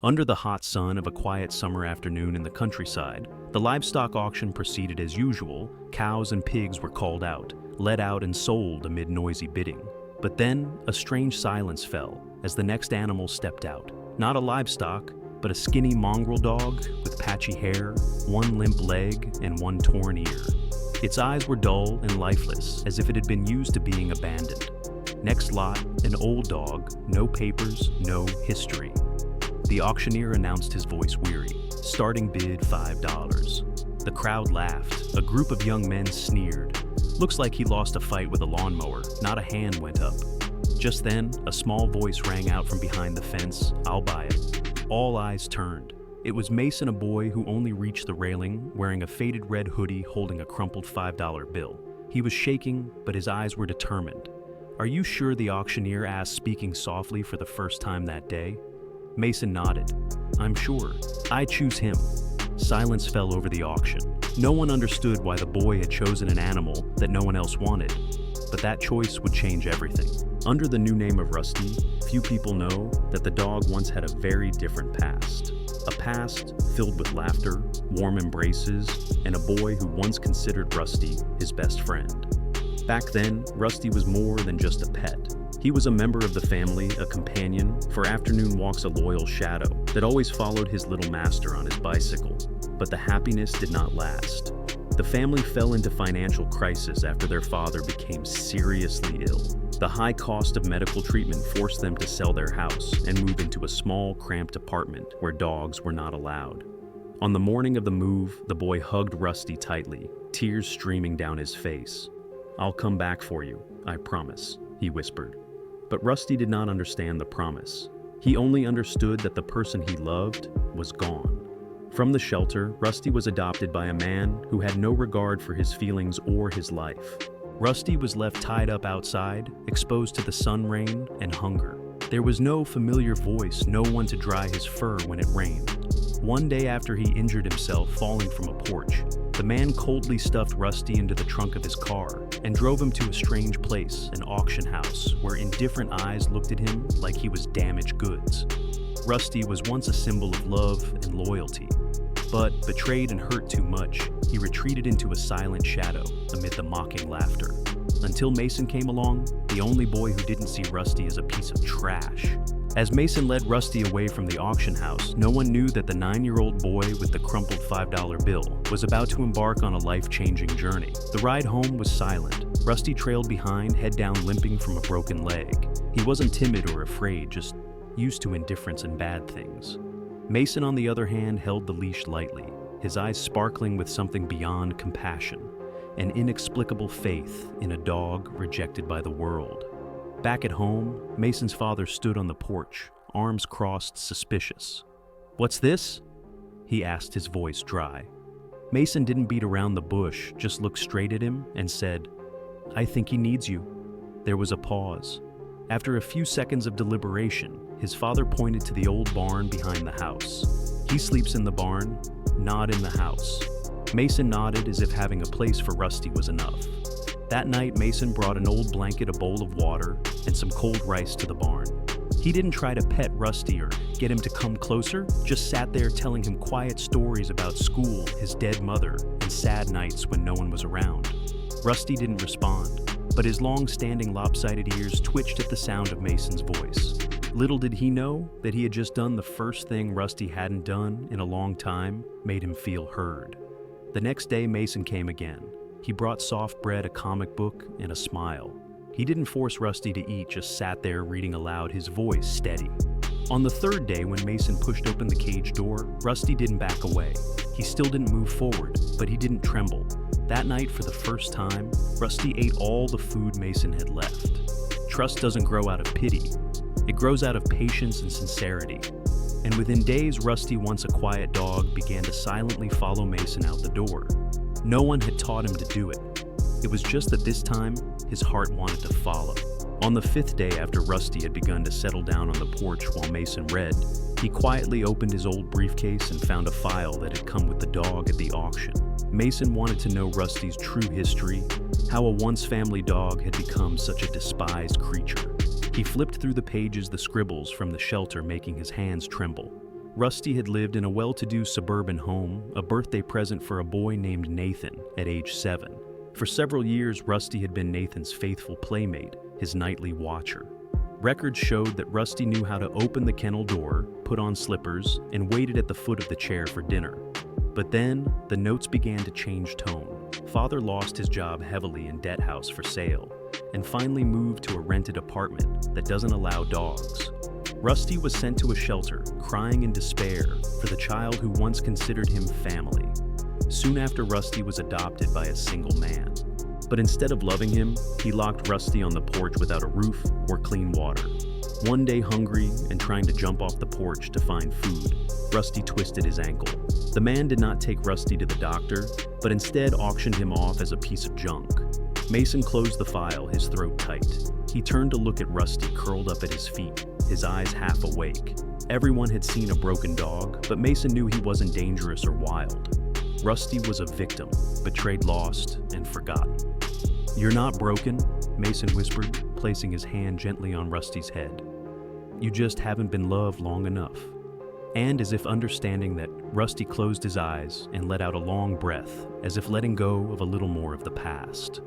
Under the hot sun of a quiet summer afternoon in the countryside, the livestock auction proceeded as usual. Cows and pigs were called out, led out and sold amid noisy bidding. But then, a strange silence fell as the next animal stepped out. Not a livestock, but a skinny mongrel dog with patchy hair, one limp leg, and one torn ear. Its eyes were dull and lifeless, as if it had been used to being abandoned. Next lot, an old dog, no papers, no history. The auctioneer announced, his voice weary. Starting bid $5. The crowd laughed. A group of young men sneered. Looks like he lost a fight with a lawnmower. Not a hand went up. Just then, a small voice rang out from behind the fence. I'll buy it. All eyes turned. It was Mason, a boy who only reached the railing, wearing a faded red hoodie holding a crumpled $5 bill. He was shaking, but his eyes were determined. Are you sure? The auctioneer asked, speaking softly for the first time that day. Mason nodded. I'm sure. I choose him. Silence fell over the auction. No one understood why the boy had chosen an animal that no one else wanted. But that choice would change everything. Under the new name of Rusty, few people know that the dog once had a very different past. A past filled with laughter, warm embraces, and a boy who once considered Rusty his best friend. Back then, Rusty was more than just a pet. He was a member of the family, a companion, for afternoon walks, a loyal shadow that always followed his little master on his bicycle. But the happiness did not last. The family fell into financial crisis after their father became seriously ill. The high cost of medical treatment forced them to sell their house and move into a small, cramped apartment where dogs were not allowed. On the morning of the move, the boy hugged Rusty tightly, tears streaming down his face. I'll come back for you, I promise, he whispered. But Rusty did not understand the promise. He only understood that the person he loved was gone. From the shelter, Rusty was adopted by a man who had no regard for his feelings or his life. Rusty was left tied up outside, exposed to the sun, rain, and hunger. There was no familiar voice, no one to dry his fur when it rained. One day after he injured himself falling from a porch, the man coldly stuffed Rusty into the trunk of his car and drove him to a strange place, an auction house, where indifferent eyes looked at him like he was damaged goods. Rusty was once a symbol of love and loyalty, but betrayed and hurt too much, he retreated into a silent shadow amid the mocking laughter. Until Mason came along, the only boy who didn't see Rusty as a piece of trash. As Mason led Rusty away from the auction house, no one knew that the 9-year-old boy with the crumpled $5 bill was about to embark on a life-changing journey. The ride home was silent. Rusty trailed behind, head down, limping from a broken leg. He wasn't timid or afraid, just used to indifference and bad things. Mason, on the other hand, held the leash lightly, his eyes sparkling with something beyond compassion, an inexplicable faith in a dog rejected by the world. Back at home, Mason's father stood on the porch, arms crossed, suspicious. What's this? He asked, his voice dry. Mason didn't beat around the bush, just looked straight at him and said, I think he needs you. There was a pause. After a few seconds of deliberation, his father pointed to the old barn behind the house. He sleeps in the barn, not in the house. Mason nodded as if having a place for Rusty was enough. That night, Mason brought an old blanket, a bowl of water, and some cold rice to the barn. He didn't try to pet Rusty or get him to come closer, just sat there telling him quiet stories about school, his dead mother, and sad nights when no one was around. Rusty didn't respond, but his long-standing lopsided ears twitched at the sound of Mason's voice. Little did he know that he had just done the first thing Rusty hadn't done in a long time, made him feel heard. The next day, Mason came again. He brought soft bread, a comic book, and a smile. He didn't force Rusty to eat, just sat there reading aloud, his voice steady. On the third day, when Mason pushed open the cage door, Rusty didn't back away. He still didn't move forward, but he didn't tremble. That night, for the first time, Rusty ate all the food Mason had left. Trust doesn't grow out of pity. It grows out of patience and sincerity. And within days, Rusty, once a quiet dog, began to silently follow Mason out the door. No one had taught him to do it. It was just that this time, his heart wanted to follow. On the 5th day after Rusty had begun to settle down on the porch while Mason read, he quietly opened his old briefcase and found a file that had come with the dog at the auction. Mason wanted to know Rusty's true history, how a once family dog had become such a despised creature. He flipped through the pages, the scribbles from the shelter making his hands tremble. Rusty had lived in a well-to-do suburban home, a birthday present for a boy named Nathan at age 7. For several years, Rusty had been Nathan's faithful playmate, his nightly watcher. Records showed that Rusty knew how to open the kennel door, put on slippers, and waited at the foot of the chair for dinner. But then, the notes began to change tone. Father lost his job heavily in debt house for sale, and finally moved to a rented apartment that doesn't allow dogs. Rusty was sent to a shelter, crying in despair for the child who once considered him family. Soon after, Rusty was adopted by a single man. But instead of loving him, he locked Rusty on the porch without a roof or clean water. One day, hungry and trying to jump off the porch to find food, Rusty twisted his ankle. The man did not take Rusty to the doctor, but instead auctioned him off as a piece of junk. Mason closed the file, his throat tight. He turned to look at Rusty curled up at his feet, his eyes half awake. Everyone had seen a broken dog, but Mason knew he wasn't dangerous or wild. Rusty was a victim, betrayed, lost, and forgotten. "You're not broken," Mason whispered, placing his hand gently on Rusty's head. "You just haven't been loved long enough." And as if understanding that, Rusty closed his eyes and let out a long breath, as if letting go of a little more of the past.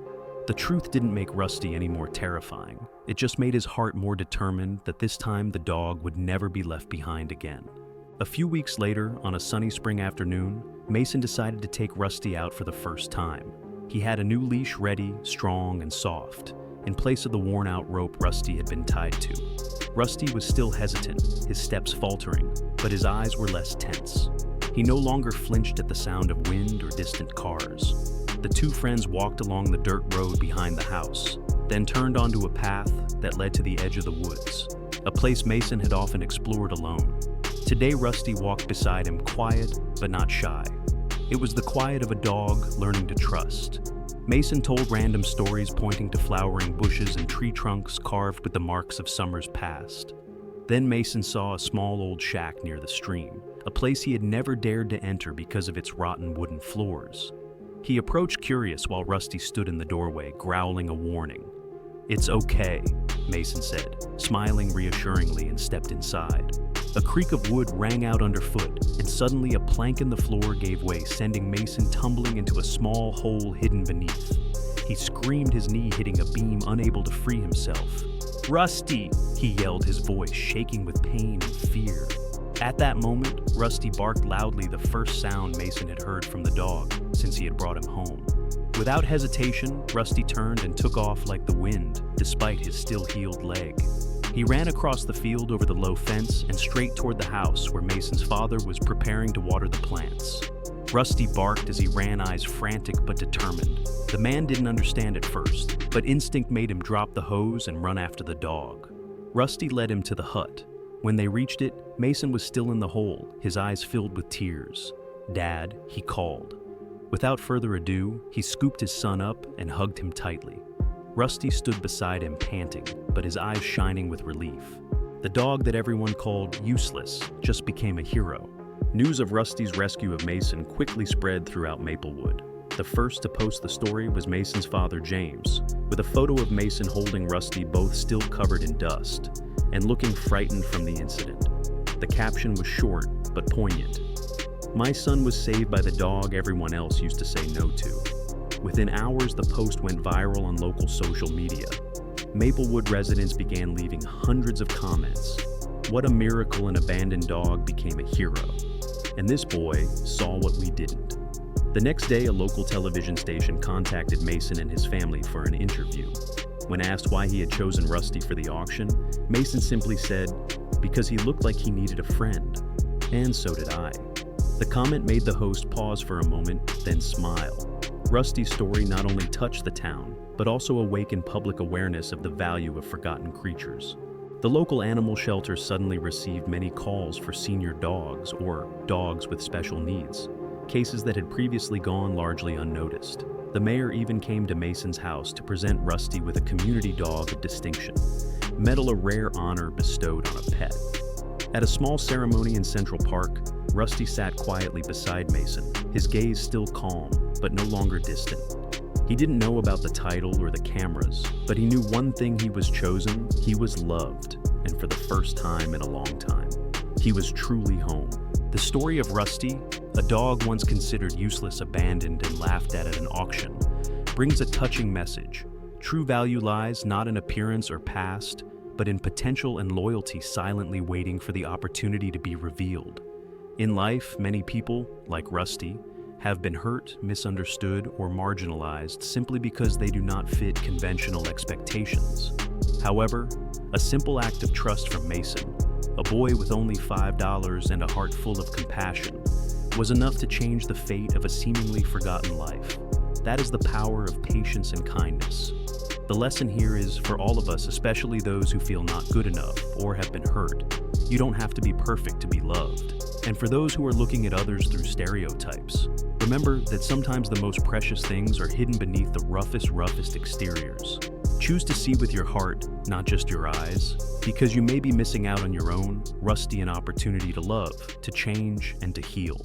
The truth didn't make Rusty any more terrifying. It just made his heart more determined that this time the dog would never be left behind again. A few weeks later, on a sunny spring afternoon, Mason decided to take Rusty out for the first time. He had a new leash ready, strong and soft, in place of the worn-out rope Rusty had been tied to. Rusty was still hesitant, his steps faltering, but his eyes were less tense. He no longer flinched at the sound of wind or distant cars. The two friends walked along the dirt road behind the house, then turned onto a path that led to the edge of the woods, a place Mason had often explored alone. Today, Rusty walked beside him, quiet but not shy. It was the quiet of a dog learning to trust. Mason told random stories pointing to flowering bushes and tree trunks carved with the marks of summers past. Then Mason saw a small old shack near the stream, a place he had never dared to enter because of its rotten wooden floors. He approached curious while Rusty stood in the doorway, growling a warning. "It's okay," Mason said, smiling reassuringly, and stepped inside. A creak of wood rang out underfoot, and suddenly a plank in the floor gave way, sending Mason tumbling into a small hole hidden beneath. He screamed, his knee hitting a beam, unable to free himself. "Rusty!" he yelled, his voice shaking with pain and fear. At that moment, Rusty barked loudly, the first sound Mason had heard from the dog since he had brought him home. Without hesitation, Rusty turned and took off like the wind, despite his still-healed leg. He ran across the field over the low fence and straight toward the house where Mason's father was preparing to water the plants. Rusty barked as he ran, eyes frantic but determined. The man didn't understand at first, but instinct made him drop the hose and run after the dog. Rusty led him to the hut. When they reached it, Mason was still in the hole, his eyes filled with tears. "Dad," he called. Without further ado, he scooped his son up and hugged him tightly. Rusty stood beside him, panting, but his eyes shining with relief. The dog that everyone called useless just became a hero. News of Rusty's rescue of Mason quickly spread throughout Maplewood. The first to post the story was Mason's father, James, with a photo of Mason holding Rusty, both still covered in dust, and looking frightened from the incident. The caption was short but poignant. "My son was saved by the dog everyone else used to say no to." Within hours, the post went viral on local social media. Maplewood residents began leaving hundreds of comments. What a miracle, an abandoned dog became a hero. And this boy saw what we didn't. The next day, a local television station contacted Mason and his family for an interview. When asked why he had chosen Rusty for the auction, Mason simply said, "Because he looked like he needed a friend. And so did I." The comment made the host pause for a moment, then smile. Rusty's story not only touched the town, but also awakened public awareness of the value of forgotten creatures. The local animal shelter suddenly received many calls for senior dogs or dogs with special needs, cases that had previously gone largely unnoticed. The mayor even came to Mason's house to present Rusty with a community dog of distinction, medal, a rare honor bestowed on a pet. At a small ceremony in Central Park, Rusty sat quietly beside Mason, his gaze still calm, but no longer distant. He didn't know about the title or the cameras, but he knew one thing: he was chosen, he was loved, and for the first time in a long time. he was truly home. The story of Rusty, a dog once considered useless, abandoned, and laughed at an auction, brings a touching message. True value lies not in appearance or past, but in potential and loyalty silently waiting for the opportunity to be revealed. In life, many people, like Rusty, have been hurt, misunderstood, or marginalized simply because they do not fit conventional expectations. However, a simple act of trust from Mason, a boy with only $5 and a heart full of compassion, was enough to change the fate of a seemingly forgotten life. That is the power of patience and kindness. The lesson here is for all of us, especially those who feel not good enough or have been hurt. You don't have to be perfect to be loved. And for those who are looking at others through stereotypes, remember that sometimes the most precious things are hidden beneath the roughest exteriors. Choose to see with your heart, not just your eyes, because you may be missing out on your own, Rusty, an opportunity to love, to change, and to heal.